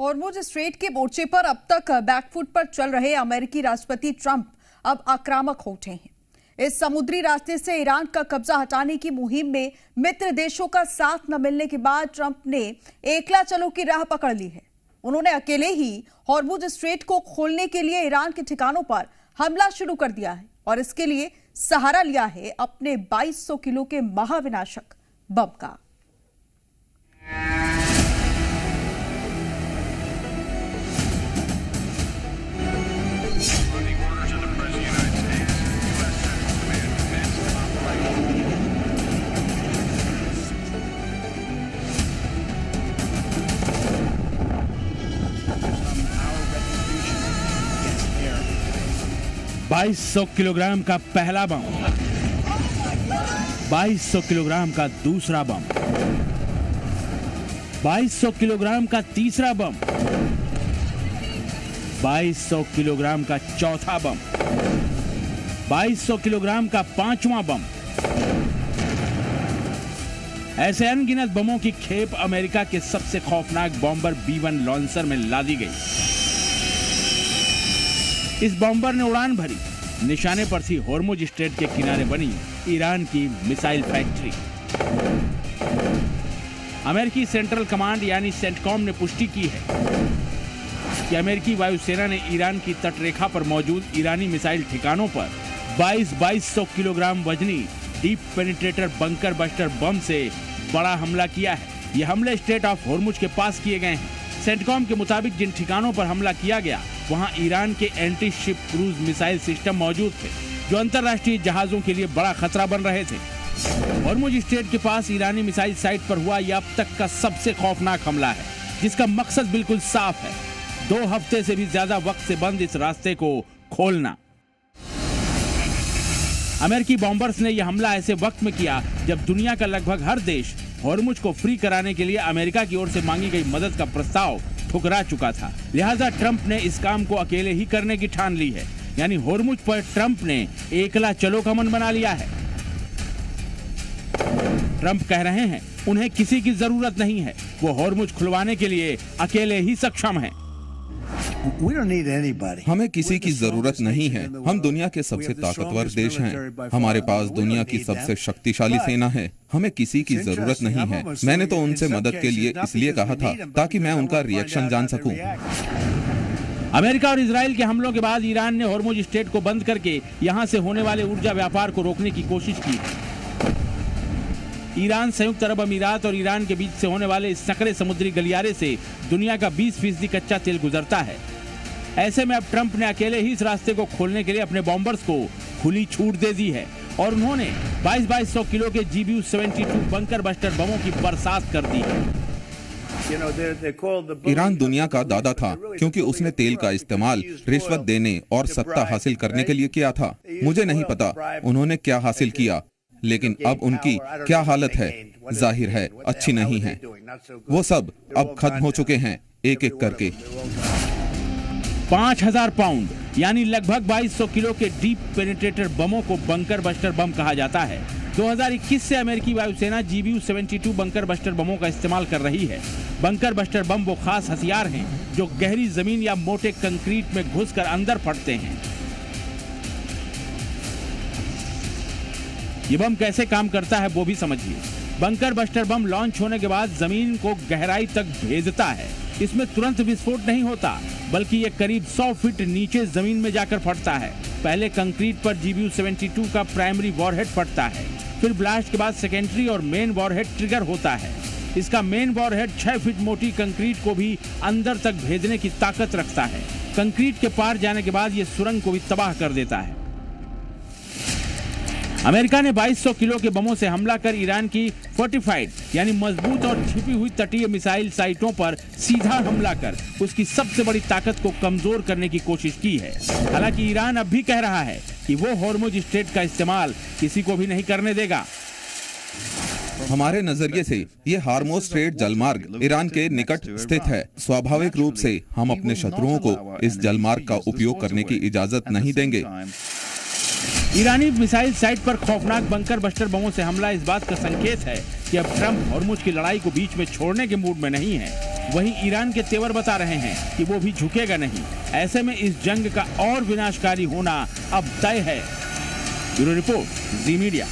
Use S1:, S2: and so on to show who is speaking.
S1: Hormuz strait के मोर्चे पर अब तक बैकफुट पर चल रहे अमेरिकी राष्ट्रपति ट्रंप अब आक्रामक हो उठे हैं। इस समुद्री रास्ते से ईरान का कब्जा हटाने की मुहिम में मित्र देशों का साथ न मिलने के बाद ट्रंप ने एकला चलो की राह पकड़ ली है। उन्होंने अकेले ही हॉर्मुज स्ट्रेट को खोलने के लिए ईरान के ठिकानों पर हमला शुरू कर दिया है और इसके लिए सहारा लिया है अपने 2200 किलो के महाविनाशक बम का।
S2: बाईस 2200 किलोग्राम का पहला बम, 2200 किलोग्राम का दूसरा बम, 2200 किलोग्राम का तीसरा बम, 2200 किलोग्राम का चौथा बम, 2200 किलोग्राम का पांचवा बम। ऐसे अनगिनत बमों की खेप अमेरिका के सबसे खौफनाक बॉम्बर B-1 लॉन्चर में लादी गई। इस बॉम्बर ने उड़ान भरी। निशाने पर थी हॉर्मुज स्ट्रेट के किनारे बनी ईरान की मिसाइल फैक्ट्री। अमेरिकी सेंट्रल कमांड यानी सेंटकॉम ने पुष्टि की है कि अमेरिकी वायुसेना ने ईरान की तटरेखा पर मौजूद ईरानी मिसाइल ठिकानों पर 2200 किलोग्राम वजनी deep penetrator bunker buster bomb से बड़ा हमला किया है। ये हमले स्ट्रेट ऑफ हॉर्मुज के पास किए गए हैं। सेंटकॉम के मुताबिक जिन ठिकानों पर हमला किया गया वहां ईरान के anti ship cruise missile system मौजूद थे जो अंतर्राष्ट्रीय जहाजों के लिए बड़ा खतरा बन रहे थे। हॉर्मुज स्ट्रेट के पास ईरानी मिसाइल साइट पर हुआ यह अब तक का सबसे खौफनाक हमला है जिसका मकसद बिल्कुल साफ है, 2 हफ्ते से भी ज्यादा वक्त से बंद इस रास्ते को खोलना। अमेरिकी बॉम्बर्स ने यह हमला ऐसे वक्त में किया जब दुनिया का लगभग हर देश हॉर्मुज को फ्री कराने के लिए अमेरिका की ओर से मांगी गई मदद का प्रस्ताव ठुकरा चुका था। लिहाजा ट्रंप ने इस काम को अकेले ही करने की ठान ली है, यानी हॉर्मुज पर ट्रंप ने एकला चलो का मन बना लिया है। ट्रंप कह रहे हैं उन्हें किसी की जरूरत नहीं है, वो हॉर्मुज खुलवाने के लिए अकेले ही सक्षम हैं।
S3: हमें किसी की जरूरत नहीं है। हम दुनिया के सबसे ताकतवर देश हैं। हमारे पास दुनिया की सबसे शक्तिशाली सेना है। हमें किसी की जरूरत नहीं है। मैंने तो उनसे मदद के लिए इसलिए कहा था ताकि मैं उनका रिएक्शन जान सकूं।
S2: अमेरिका और इजराइल के हमलों के बाद ईरान ने हॉर्मुज स्ट्रेट को बंद करके यहां से होने वाले ऊर्जा व्यापार को रोकने की कोशिश की। ईरान, संयुक्त अरब अमीरात और ईरान के बीच से होने वाले इस संकरे समुद्री गलियारे से दुनिया का 20% कच्चा तेल गुजरता है। ऐसे में अब ट्रंप ने अकेले ही इस रास्ते को खोलने के लिए अपने बॉम्बर्स को खुली छूट दे दी है और उन्होंने 2200 किलो के GBU-72 बंकर बस्टर बमों की बरसात कर दी है।
S3: ईरान दुनिया का दादा था क्योंकि उसने तेल का इस्तेमाल रिश्वत देने और सत्ता हासिल करने के लिए किया था। मुझे नहीं पता उन्होंने क्या हासिल किया, लेकिन अब उनकी क्या हालत है जाहिर है अच्छी नहीं है। वो सब अब खत्म हो चुके हैं एक एक करके।
S2: 5000 पाउंड यानी लगभग 2200 किलो के डीप पेनिट्रेटर बमों को बंकर बस्टर बम कहा जाता है। 2021 से अमेरिकी वायुसेना GBU-72 बंकर बस्टर बमों का इस्तेमाल कर रही है। बंकर बस्टर बम वो खास हथियार हैं जो गहरी जमीन या मोटे कंक्रीट में घुसकर अंदर फटते हैं। ये बम कैसे काम करता है वो भी समझिए। बंकर बस्टर बम लॉन्च होने के बाद जमीन को गहराई तक भेजता है। इसमें तुरंत विस्फोट नहीं होता बल्कि ये करीब 100 फीट नीचे जमीन में जाकर फटता है। पहले कंक्रीट पर GBU-72 का प्राइमरी वॉरहेड फटता है, फिर ब्लास्ट के बाद सेकेंडरी और मेन वॉरहेड ट्रिगर होता है। इसका मेन वॉरहेड 6 फीट मोटी कंक्रीट को भी अंदर तक भेजने की ताकत रखता है। कंक्रीट के पार जाने के बाद ये सुरंग को भी तबाह कर देता है। अमेरिका ने 2200 किलो के बमों से हमला कर ईरान की फोर्टिफाइड यानी मजबूत और छिपी हुई तटीय मिसाइल साइटों पर सीधा हमला कर उसकी सबसे बड़ी ताकत को कमजोर करने की कोशिश की है। हालांकि ईरान अब भी कह रहा है कि वो हॉर्मुज स्ट्रेट का इस्तेमाल किसी को भी नहीं करने देगा।
S3: हमारे नजरिए से ये हॉर्मुज स्ट्रेट जलमार्ग ईरान के निकट स्थित है। स्वाभाविक रूप से हम अपने शत्रुओं को इस जलमार्ग का उपयोग करने की इजाजत नहीं देंगे।
S2: ईरानी मिसाइल साइट पर खौफनाक बंकर बस्टर बमों से हमला इस बात का संकेत है कि अब ट्रंप हॉर्मुज की लड़ाई को बीच में छोड़ने के मूड में नहीं है। वहीं ईरान के तेवर बता रहे हैं कि वो भी झुकेगा नहीं। ऐसे में इस जंग का और विनाशकारी होना अब तय है। ब्यूरो रिपोर्ट, जी मीडिया।